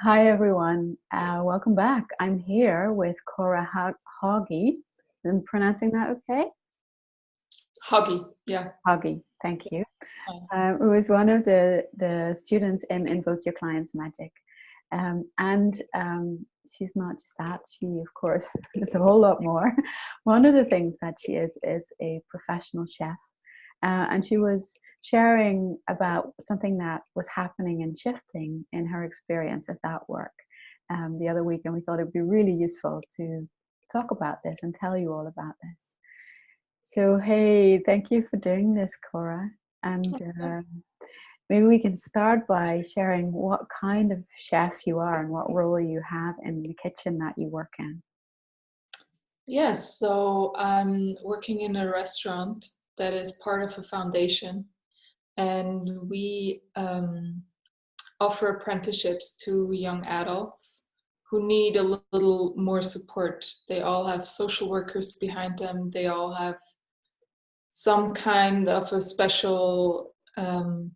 Hi everyone, welcome back. I'm here with Cora Hagi. Am I pronouncing that okay? Huggy, yeah. Hagi, thank you. Fine. Who is one of the students in Invoke Your Client's Magic. And she's not just that, she of course is a whole lot more. One of the things that she is a professional chef. And she was sharing about something that was happening and shifting in her experience of that work the other week, and we thought it would be really useful to talk about this and tell you all about this. So, hey, thank you for doing this, Cora. And maybe we can start by sharing what kind of chef you are and what role you have in the kitchen that you work in. Yes, so I'm working in a restaurant that is part of a foundation, and we offer apprenticeships to young adults who need a little more support. They all have social workers behind them, they all have some kind of a special thing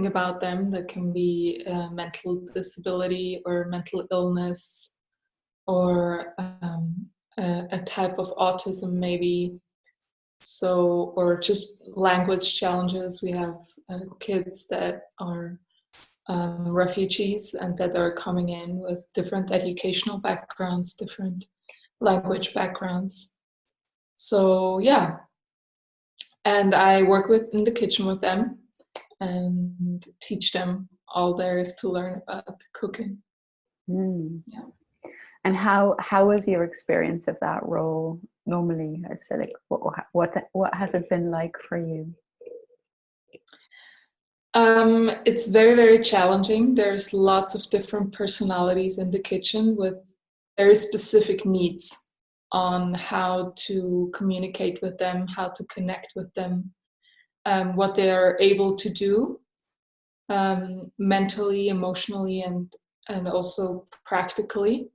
about them that can be mental disability or mental illness or a type of autism maybe, so, or just language challenges. We have kids that are refugees and that are coming in with different educational backgrounds, different language backgrounds. So yeah, and I work in the kitchen with them and teach them all there is to learn about cooking. Mm. Yeah. And how was your experience of that role normally? I said, like, what has it been like for you? It's very, very challenging. There's lots of different personalities in the kitchen with very specific needs on how to communicate with them, how to connect with them, what they are able to do mentally, emotionally, and also practically.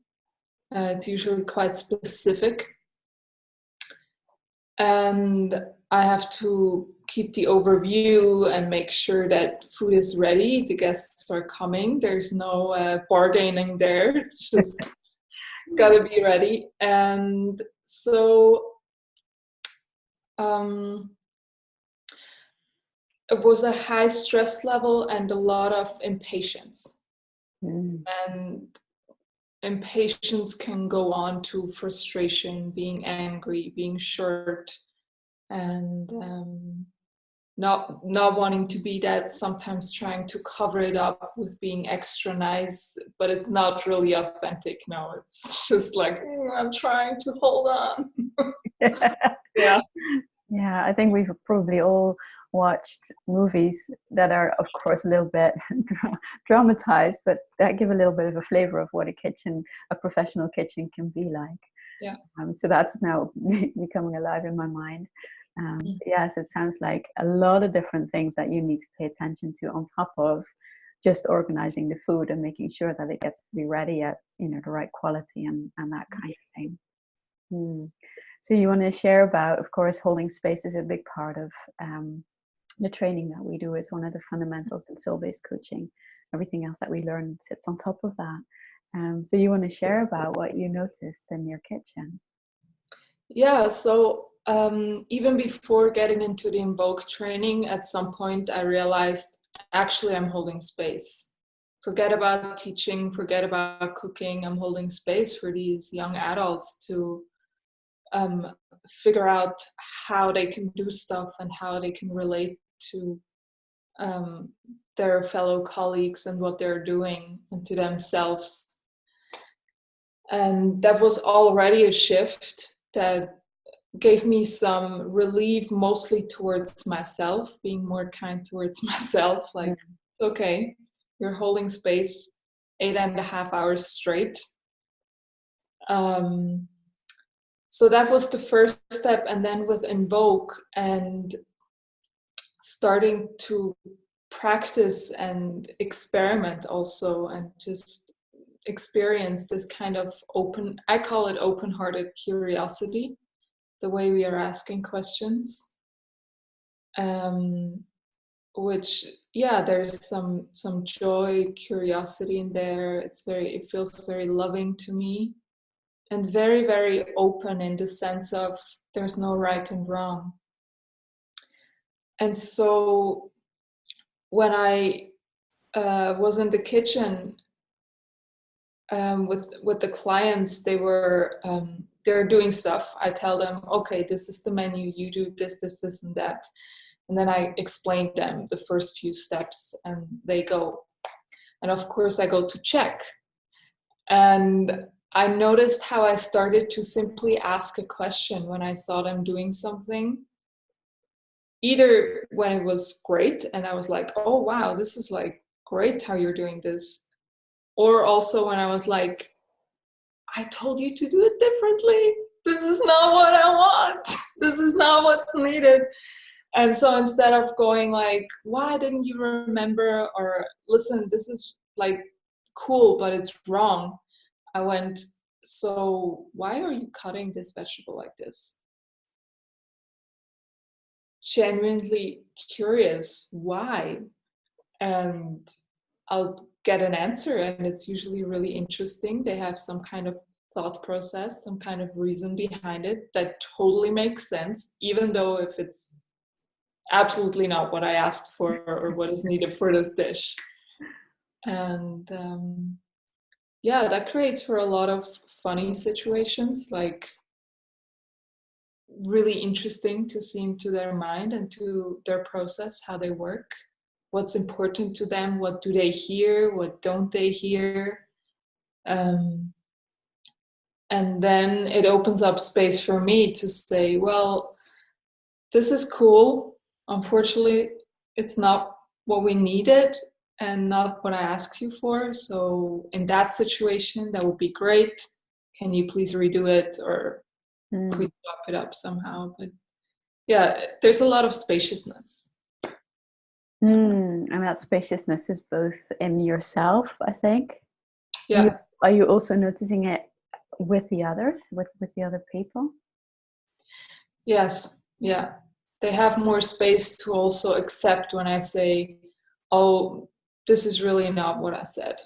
It's usually quite specific. And I have to keep the overview and make sure that food is ready. The guests are coming. There's no bargaining there. It's just gotta be ready. And so it was a high stress level and a lot of impatience. Mm. And impatience can go on to frustration, being angry, being short, and not wanting to be that, sometimes trying to cover it up with being extra nice, but it's not really authentic. No, it's just like I'm trying to hold on. Yeah. Yeah, I think we've probably all watched movies that are, of course, a little bit dramatized, but that give a little bit of a flavor of what a professional kitchen can be like. Yeah. So that's now becoming alive in my mind. Yes, it sounds like a lot of different things that you need to pay attention to on top of just organizing the food and making sure that it gets to be ready at the right quality and that kind of thing. Hmm. So you want to share about, of course, holding space is a big part of the training that we do. Is one of the fundamentals in soul-based coaching. Everything else that we learn sits on top of that. So you want to share about what you noticed in your kitchen? Yeah, so even before getting into the Invoke training, at some point I realized actually I'm holding space. Forget about teaching, forget about cooking. I'm holding space for these young adults to figure out how they can do stuff and how they can relate to their fellow colleagues and what they're doing and to themselves. And that was already a shift that gave me some relief, mostly towards myself, being more kind towards myself. Like, okay, you're holding space 8.5 hours straight. So that was the first step. And then with Invoke and starting to practice and experiment also, and just experience this kind of I call it open-hearted curiosity, the way we are asking questions. which, yeah, there's some joy, curiosity in there. It feels very loving to me, and very, very open in the sense of there's no right and wrong. And so when I was in the kitchen with the clients, they're doing stuff. I tell them, okay, this is the menu, you do this, this, this, and that. And then I explain them the first few steps, and they go. And of course, I go to check. And I noticed how I started to simply ask a question when I saw them doing something. Either when it was great, and I was like, oh, wow, this is like great how you're doing this. Or also when I was like, I told you to do it differently. This is not what I want. This is not what's needed. And so instead of going like, why didn't you remember? Or listen, this is like cool, but it's wrong. I went, so why are you cutting this vegetable like this? Genuinely curious why. And I'll get an answer, and it's usually really interesting. They have some kind of thought process, some kind of reason behind it that totally makes sense, even though if it's absolutely not what I asked for or what is needed for this dish. And yeah, that creates for a lot of funny situations, like really interesting to see into their mind and to their process, how they work, what's important to them, what do they hear, what don't they hear. And then it opens up space for me to say, well, this is cool. Unfortunately, it's not what we needed and not what I asked you for. So in that situation, that would be great. Can you please redo it or please swap it up somehow? But yeah, there's a lot of spaciousness. And that spaciousness is both in yourself, I think. Yeah. Are you also noticing it with the others, with the other people? Yes. Yeah. They have more space to also accept when I say, oh, this is really not what I said.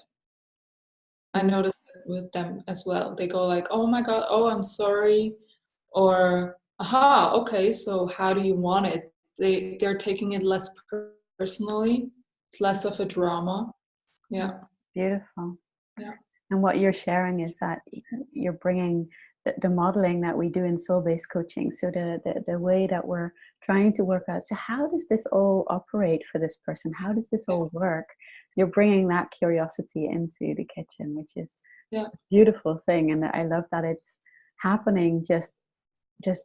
I notice it with them as well. They go like, oh my God, oh, I'm sorry. Or, aha, okay, so how do you want it? They're taking it less personally. It's less of a drama. Yeah. Beautiful. Yeah. And what you're sharing is that you're bringing the modeling that we do in soul-based coaching. So the way that we're trying to work out, so how does this all operate for this person? How does this all work? You're bringing that curiosity into the kitchen, which is just a beautiful thing. And I love that it's happening just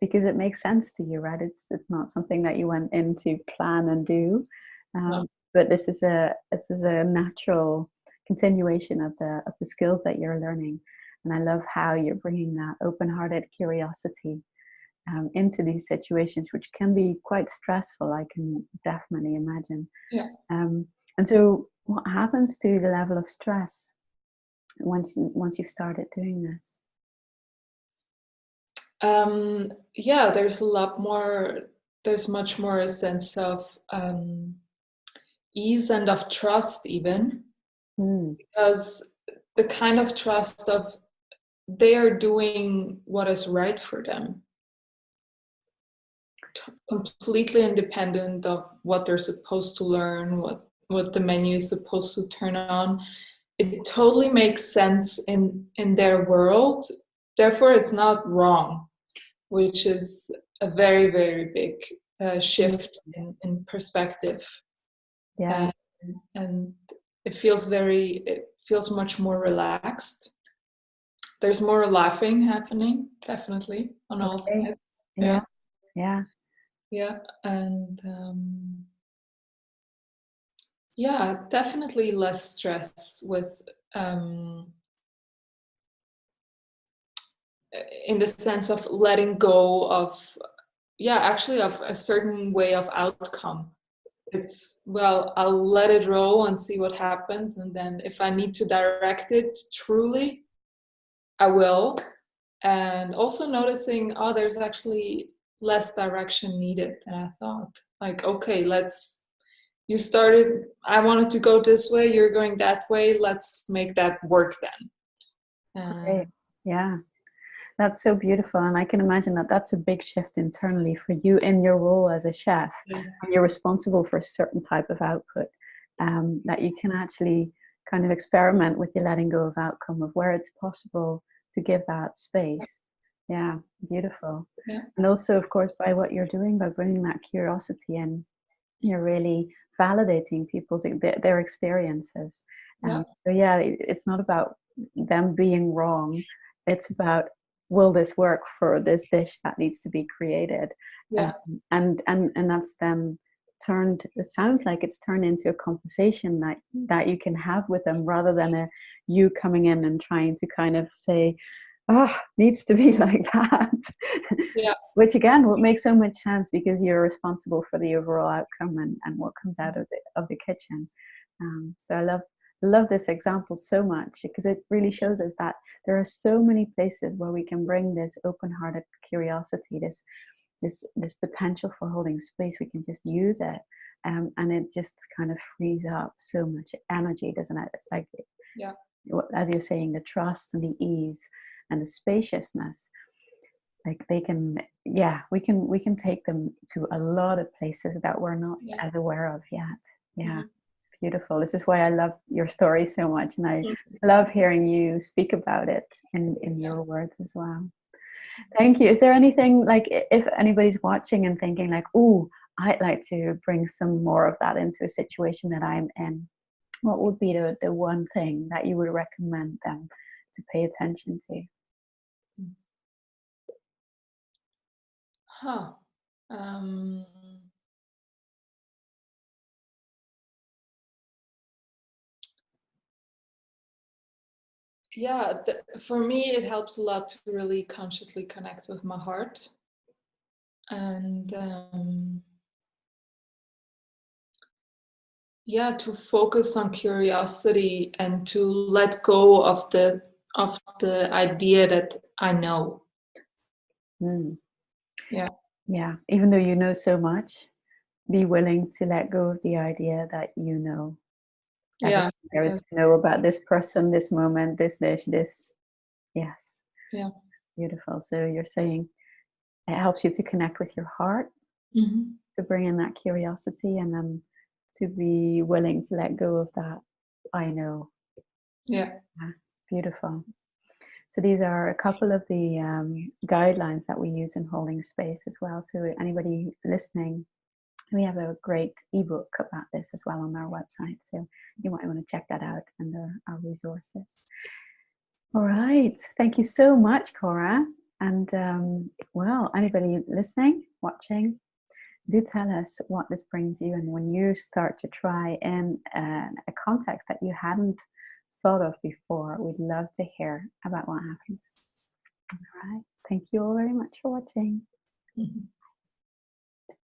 because it makes sense to you, right? It's not something that you went in to plan and do, No. but this is a natural continuation of the skills that you're learning. And I love how you're bringing that open-hearted curiosity into these situations, which can be quite stressful. I can definitely imagine. Yeah. And so, what happens to the level of stress once you've started doing this? Yeah, there's a lot more. There's much more a sense of ease and of trust, even. Because the kind of trust of they are doing what is right for them, completely independent of what they're supposed to learn, what the menu is supposed to turn on. It totally makes sense in their world. Therefore, it's not wrong, which is a very, very big shift in perspective. Yeah. And it feels much more relaxed. There's more laughing happening, definitely, on all sides. Yeah. And yeah, definitely less stress with in the sense of letting go of actually of a certain way of outcome. It's, well, I'll let it roll and see what happens, and then if I need to direct it truly, I will. And also noticing, oh, there's actually less direction needed than I thought. Like, okay, let's you started, I wanted to go this way, you're going that way, let's make that work then. Great. Yeah. That's so beautiful, and I can imagine that that's a big shift internally for you in your role as a chef. Yeah. And you're responsible for a certain type of output, that you can actually kind of experiment with the letting go of outcome of where it's possible to give that space. Yeah, beautiful. Yeah. And also, of course, by what you're doing, by bringing that curiosity in, you're really validating people's their experiences. Yeah. So yeah, it's not about them being wrong. It's about, will this work for this dish that needs to be created? Yeah. And that's then turned. It sounds like it's turned into a conversation that you can have with them, rather than a you coming in and trying to kind of say, oh, needs to be like that. Yeah. Which again would make so much sense, because you're responsible for the overall outcome and what comes out of the kitchen. So I love this example so much, because it really shows us that there are so many places where we can bring this open-hearted curiosity, this potential for holding space. We can just use it, and it just kind of frees up so much energy, doesn't it? It's like, Yeah. as you're saying, the trust and the ease and the spaciousness, like they can, yeah, we can take them to a lot of places that we're not as aware of yet. Yeah. Beautiful. This is why I love your story so much, and I love hearing you speak about it in your words as well. Thank you. Is there anything, like, if anybody's watching and thinking like, oh, I'd like to bring some more of that into a situation that I'm in, what would be the one thing that you would recommend them to pay attention to? Yeah, for me, it helps a lot to really consciously connect with my heart, and yeah, to focus on curiosity and to let go of the idea that I know. Mm. Yeah. Yeah. Even though you know so much, be willing to let go of the idea that you know everything Yeah. there is to know about this person, this moment, this dish, this. Yes. Yeah. Beautiful. So you're saying it helps you to connect with your heart, to bring in that curiosity, and then to be willing to let go of that I know. Yeah. Yeah, beautiful. So these are a couple of the guidelines that we use in holding space as well. So anybody listening, we have a great ebook about this as well on our website. So you might want to check that out under our resources. All right. Thank you so much, Cora. And well, anybody listening, watching, do tell us what this brings you, and when you start to try in a context that you hadn't thought of before, we'd love to hear about what happens. All right. Thank you all very much for watching.